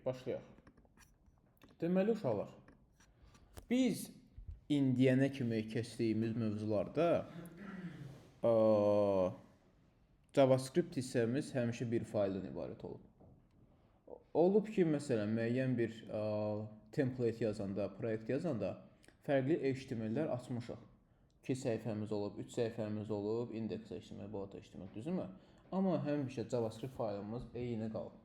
başlayaq. Deməli uşaqlar, biz indiyənə kimi keçdiyimiz mövzularda JavaScript hissəmiz həmişə bir fayldan ibarət olub. Olub ki, məsələn, müəyyən bir template yazanda, proyekt yazanda fərqli HTML-lər açmışıq. 2 səhifəmiz olub, 3 səhifəmiz olub, index HTML, bot HTML, düzümü? Amma həmişə JavaScript faylımız eyni qalıb.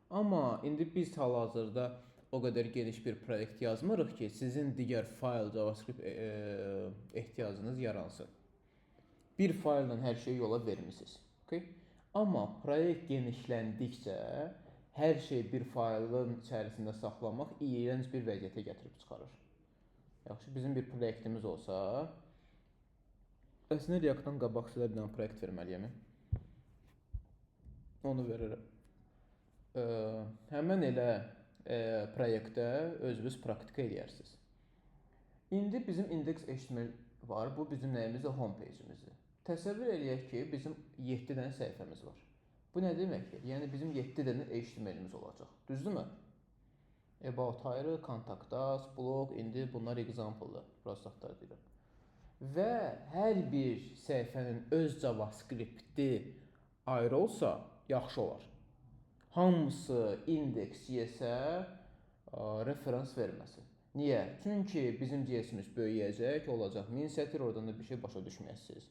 Amma indi biz hal-hazırda o qədər geniş bir proyekt yazmırıq ki, sizin digər fayl JavaScript ehtiyacınız yaransın. Bir fayldan hər şeyi yola vermisiniz. Okay? Amma proyekt genişləndikcə hər şey bir faylın içərisində saxlamaq iyrənc bir vəziyyətə gətirib çıxarır. Yaxşı, bizim bir proyektimiz olsa, əslində React-dan qabaq sizə bir dənə proyekt verməliyəm. Onu verirəm. Həmən elə proyektdə özünüz praktika edərsiniz. İndi bizim index HTML var. Bu bizim nəyimizdir? Homepage'imizdir. Təsəvvür eləyək ki, bizim 7 dənə səhifəmiz var. Bu nə deməkdir? Yəni bizim 7 dənə HTML-imiz olacaq. Düzdürmü? About ayrı, contact us, blog, indi bunlar example-dır. Prostatlar deyirəm. Və hər bir səhifənin öz JavaScript-i ayrı olsa, yaxşı olar. Hamısı indeks JS-ə referans verməsin. Niyə? Çünki bizim JS-imiz böyüyəcək, olacaq 1000 sətir, oradan da bir şey başa düşməyəsiniz.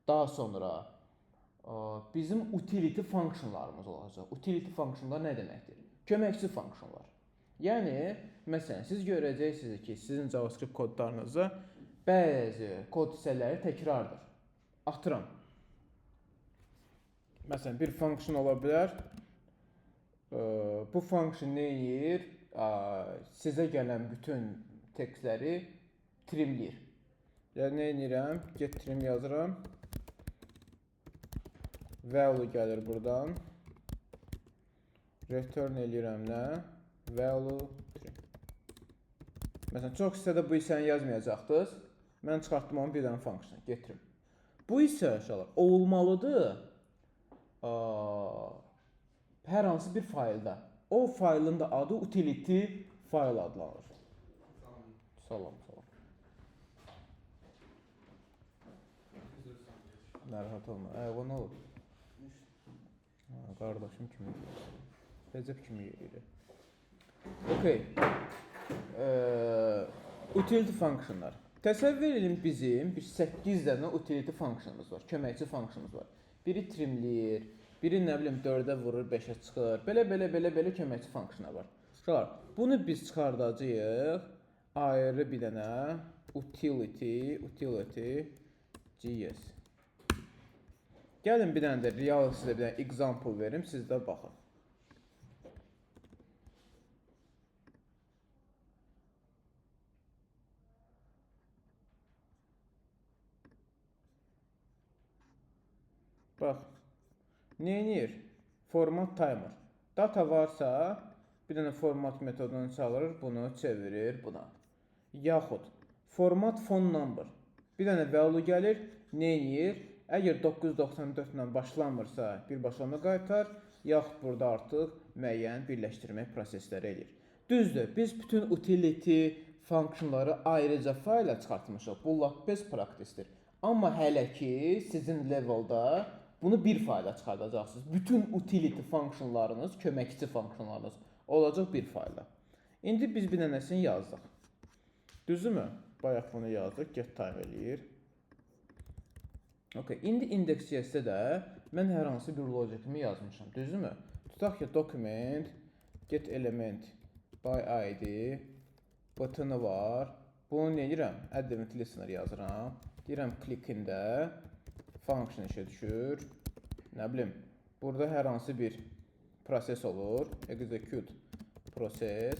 Daha sonra bizim utility functionlarımız olacaq. Utility functionlar nə deməkdir? Köməkçi functionlar. Yəni, məsələn, siz görəcəksiniz ki, sizin JavaScript kodlarınızda bəzi kod hissələri təkrardır. Atıram. Məsələn, bir function ola bilər. Bu function nə edir? Sizə gələn bütün tekstləri trimləyir. Yəni, nə edirəm? Get trim yazıram. Value gəlir buradan. Return eləyirəm nə? Value trim. Məsələn, çox hissədə bu hissəni yazmayacaqdınız. Mən çıxartdım onu bir dənə function. Get trim. Bu hissə olmalıdır hər hansı bir faylda. O faylın da adı utility fayl adlanır. Salam. Narahat olma. O nə olub? Qardaşım kimi yeyir. Recep kimi yeyir. Okay. Utility functionlar. Təsəvvür edin bizim bir 8 dənə utility functionumuz var. Köməkçi functionumuz var. Biri trimləyir, biri nə bilim 4-ə vurur, 5-ə çıxır. Belə köməkçi funksiyalar var. Bunu biz çıxardacağıq ayrı bir dənə utility JS. Gəlin bir dənə də real sizə bir dənə example verim, siz də baxın. Bax. Neyinir? Format timer. Data varsa bir dənə format metodunu çağırır, bunu çevirir buna. Yaxud format phone number. Bir dənə value gəlir, neyinir? Əgər 994 ilə başlamırsa bir başlama qaytar, yaxud burada artıq müəyyən birləşdirmək prosesləri edir. Düzdür, biz bütün utility functionları ayrıca fayla çıxartmışıq. Bu lap best practice-dir. Amma hələ ki sizin levelda bunu bir fayla çıxardacaqsınız. Bütün utility functionlarınız, köməkçi functionlarınız olacaq bir fayla. İndi biz bir dənəsini yazdıq. Düzdürmü? Bayaq bunu yazdıq. Get time eləyir. Okay. İndi index.js'də də mən hər hansı bir logikimi yazmışam. Düzdürmü? Tutaq ki, document get element by id butonu var. Bunu nə edirəm? Add event listener yazıram. Deyirəm click-ində function işə düşür. Nə bilim, burada hər hansı bir proses olur. Execute process.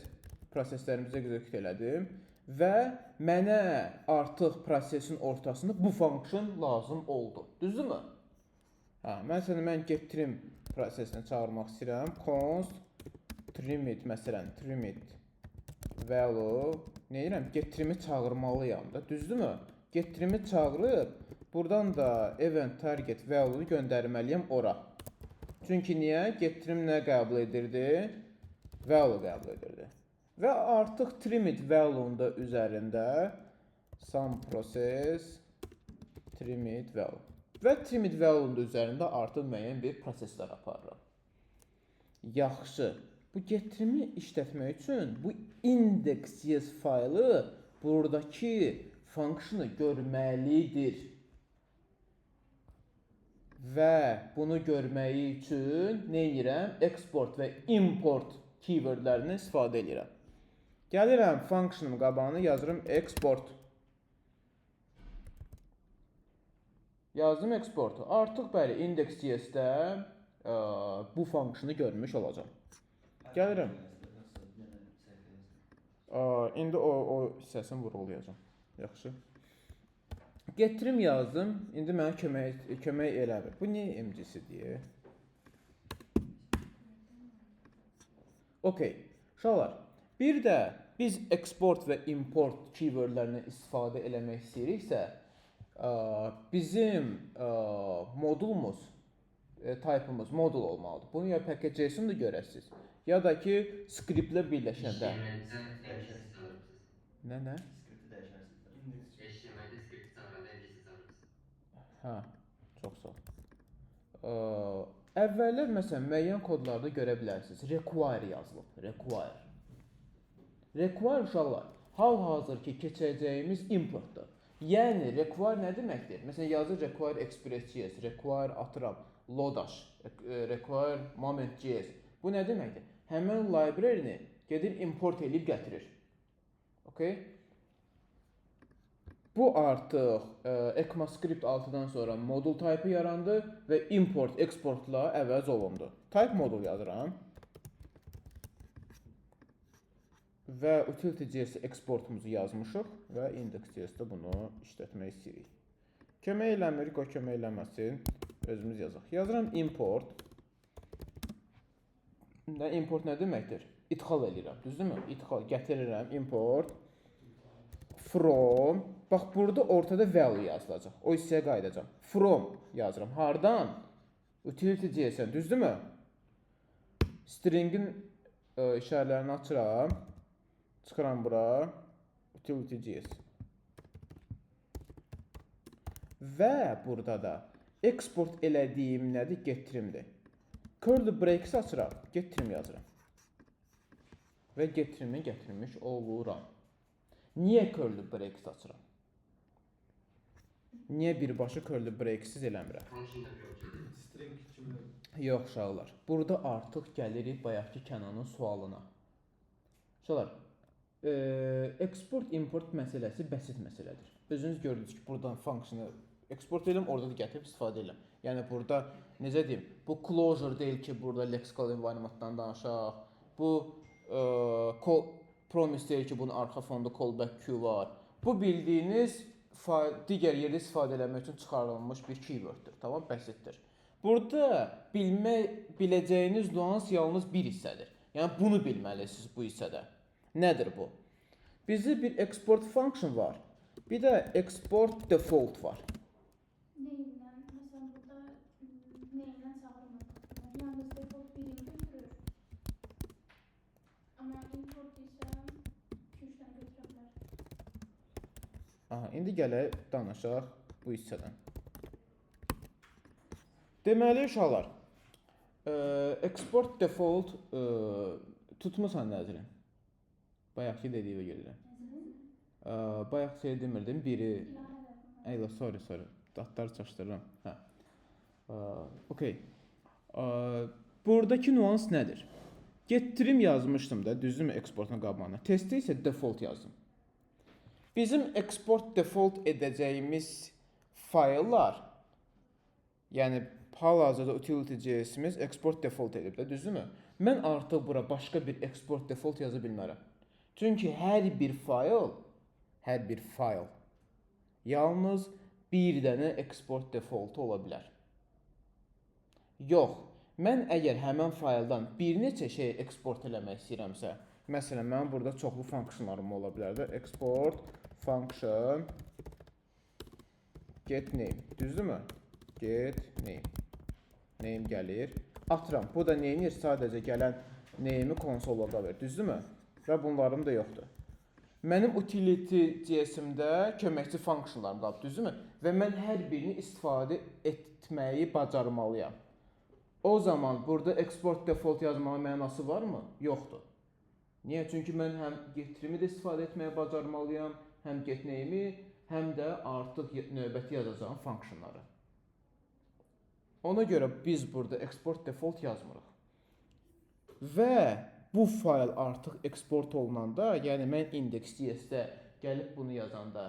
Proseslərimizi execute elədim. Və mənə artıq prosesin ortasında bu function lazım oldu. Düzdürmü? Mən get trim prosesini çağırmaq istəyirəm. Const trimit, məsələn, trimit value. Nə edirəm? Get trimi çağırmalıyam da. Düzdürmü? Get trimi çağırıb, buradan da event target value göndərməliyəm ora. Çünki niyə? Get trim nə qəbul edirdi? value qəbul edirdi. Və artıq trimmed value-nun da üzərində some process trimmed value. Və trimmed value-nun da üzərində artıq müəyyən bir proseslər aparıram. Yaxşı. Bu getirimi işlətmək üçün bu index.js faylı buradakı funksiyonu görməlidir. Və bunu görməyi üçün nə edirəm? Export və import keywordlərini istifadə edirəm. Gəlirəm funksiyanın qabağına yazırım export. Yazdım exportu. Artıq bəli index.js-də bu funksiyonu görmüş olacağam. Gəlirəm. İndi o hissəsini vurğulayacağam. Yaxşı. Getirim yazdım. İndi mənə kömək eləmir. Bu niyə MCC-dir? Okey. Uşaqlar, bir də biz export və import keywordlərini istifadə eləmək istəyiriksə, bizim modulumuz, type'ımız modul olmalıdır. Bunu ya package.json-da görəsiniz, ya da ki skriptlə birləşəndə. Nə? Skripti dəyişərsiniz. HTML-də skripti çağıranda MVC çağırırsınız. Hə, çox sağ ol. Əvvəllər məsələn müəyyən kodlarda görə bilərsiniz. Require yazılıb. Require. Require uşaqlar, hal-hazır ki keçəcəyimiz importdur. Yəni require nə deməkdir? Məsələn yazır require express.js, require atıram, lodash, require moment.js. Bu nə deməkdir? Həmin library-ni gedir import edib gətirir. Okay? Bu artıq ECMAScript 6-dan sonra modul type yarandı və import, exportla əvəz olundu. Type modul yazıram. Və utility.js exportumuzu yazmışıq və index.js-də bunu işlətmək istəyirik. Kömək eləmir, o kömək eləməsin. Özümüz yazaq. Yazıram import. Import nə deməkdir? İdxal edirəm, düzdürmü? İdxal gətirirəm, import. From, bax burada ortada value yazılacaq. O hissəyə qayıdacaq. From yazıram. Hardan? Utility.js-dən, düzdürmü? Stringin işarələrini açıram. Çıxıram bura. Utility.js. Və burada da export elədiyim nədir? Getirimdir. Curly breaks açıram. Getirim yazıram. Və getirimi gətirmiş oluram. Niyə curly breaks açıram? Niyə birbaşa curly breaksiz eləmirəm? String kimi. Yox, uşaqlar. Burada artıq gəlirik bayaqki Kənanın sualına. Uşaqlar, export import məsələsi bəsit məsələdir. Özünüz gördünüz ki, buradan funksiyonu export edirəm, orada da gətirib istifadə edirəm. Yəni burada necə deyim? Bu closure deyil ki, burada lexical environment-dan danışaq. Bu promise deyir ki, bunun arxa fonda callback queue var. Bu bildiyiniz digər yerdə istifadə etmək üçün çıxarılmış bir keyworddir. Tamam, bəsitdir. Burada biləcəyiniz nüans yalnız bir hissədir. Yəni bunu bilməlisiniz bu hissədə. Nədir bu? Bizdə bir export function var. Bir də export default var. Neylə? Məsələn, burada neylə çağırmır. Yalnız default birini götürür. Amma import isə 2-3 dənə götürə bilər. Aha, indi gələk danışaq bu hissədən. Deməli, uşaqlar, export default tutmusan nəzrin? Bayaqki dediyimə gəlirəm. Bayaq şey demirdim, biri... Eylə, sorry. Datları çaşdırıram. Hə. Okey. Buradakı nüans nədir? Getirim yazmışdım da, düzdürmü exportun qabağına. Testdə isə default yazdım. Bizim export default edəcəyimiz fayllar, yəni hal-hazırda utility.js-imiz export default edib də, düzdürmü? Mən artıq bura başqa bir export default yaza bilmərəm. Çünki hər bir fayl yalnız bir dənə export default ola bilər. Yox, mən əgər həmən fayldan bir neçə şey export eləmək istəyirəmsə, məsələn, mənim burada çoxlu funksiyonlarım ola bilər də, export function get name, düzdürmü? Get name. Name gəlir. Atıram. Bu da neyinir? Sadəcə gələn Name'i konsolda ver, düzdürmü? Və bunlarım da yoxdur. Mənim utility JS-imdə köməkçi funksiyonlarım qalıb, düzdürmü? Və mən hər birini istifadə etməyi bacarmalıyam. O zaman burada export default yazmağın mənası varmı? Yoxdur. Niyə? Çünki mən həm getirimi də istifadə etməyə bacarmalıyam, həm get name'i, həm də artıq növbəti yazacağım funksiyonları. Ona görə biz burada export default yazmırıq. Və bu fayl artıq eksport olunanda, yəni mən index.js-də gəlib bunu yazanda,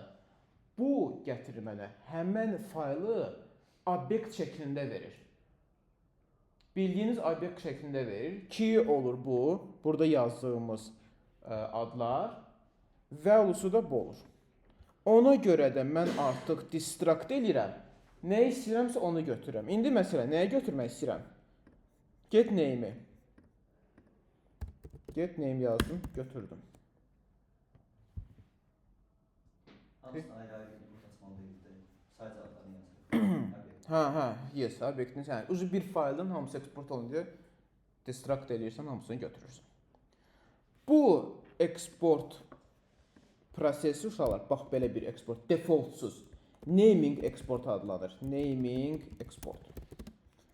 bu gətirir mənə həmən faylı obyekt şəklində verir. Bildiyiniz obyekt şəklində verir. Key olur bu, burada yazdığımız adlar, value'su da bu olur. Ona görə də mən artıq distract eləyirəm. Nə istəyirəmsə onu götürürəm. İndi məsələn, nəyə götürmək istəyirəm? Get name'i. Get name yazdım, götürdüm. Hamısını ayrı-ayrı yumurtasmalı deyildi. Sadəcə adlarını yazdı. Yes, obyektin sən. Ucu bir faylın hamısı eksport olunca distract eləyirsən, hamısını götürürsən. Bu export prosesi uşaqlar, bax belə bir export, defaultsuz. Naming export adlanır. Naming export.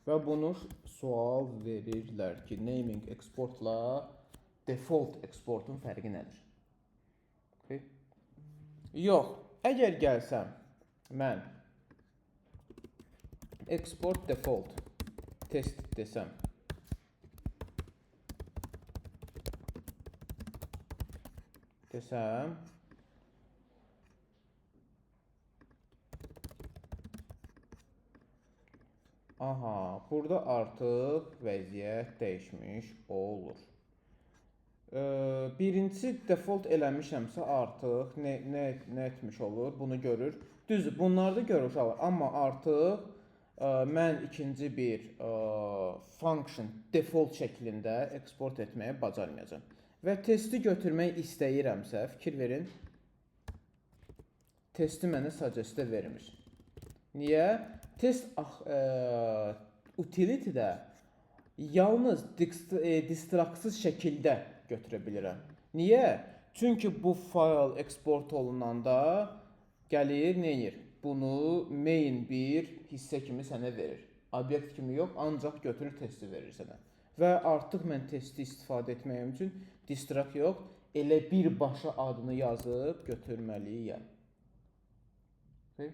Və bunu sual verirlər ki, naming exportla default exportun fərqi nədir? Okay. Yox, əgər gəlsəm, mən export default test desəm, aha, burada artıq vəziyyət dəyişmiş olur. Birincisi default eləmişəmsə artıq nə etmiş olur, bunu görür. Düzdür, bunları da görür uşaqlar, amma artıq mən ikinci bir function default şəklində export etməyə bacarmayacağam. Və testi götürmək istəyirəmsə, fikir verin, testi mənə suggest-ə vermir. Niyə? Test utility-də yalnız distractsız şəkildə götürə bilirəm. Niyə? Çünki bu fayl eksport olunanda gəlir, neyir? Bunu main bir hissə kimi sənə verir. Obyekt kimi yox, ancaq götürür testi verir sənə. Və artıq mən testi istifadə etməyim üçün distract yox, elə birbaşa adını yazıb götürməliyəm. Okay.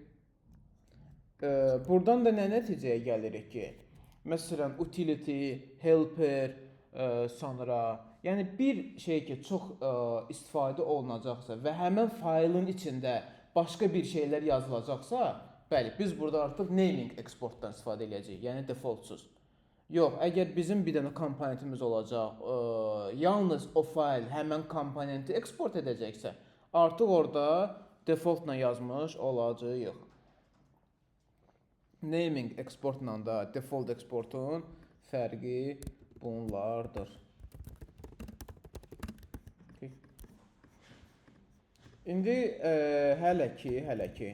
Buradan da nə nəticəyə gəlirik ki? Məsələn, utility, helper, sonra yəni bir şey ki, çox istifadə olunacaqsa və həmin faylın içində başqa bir şeylər yazılacaqsa, bəli, biz burada artıq naming exportdan istifadə edəcəyik, yəni defaultsuz. Yox, əgər bizim bir dənə komponentimiz olacaq, yalnız o fayl həmin komponenti eksport edəcəksə, artıq orada defaultla yazmış olacağıq. Naming exportla da default exportun fərqi bunlardır. Okay. İndi hələ ki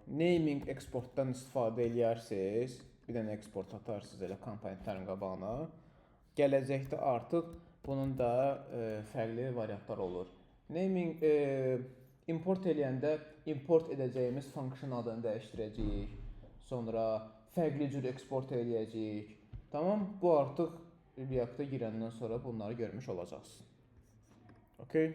naming exportdan istifadə edərsiniz, bir dənə export atarsınız elə komponentlərin qabağına. Gələcəkdə artıq bunun da fərqli variantlar olur. Naming import eləyəndə import edəcəyimiz function adını dəyişdirəcəyik. Sonra fərqli cür export eləyəcəyik. Tamam, bu artıq React-a girəndən sonra bunları görmüş olacaqsınız. Okay.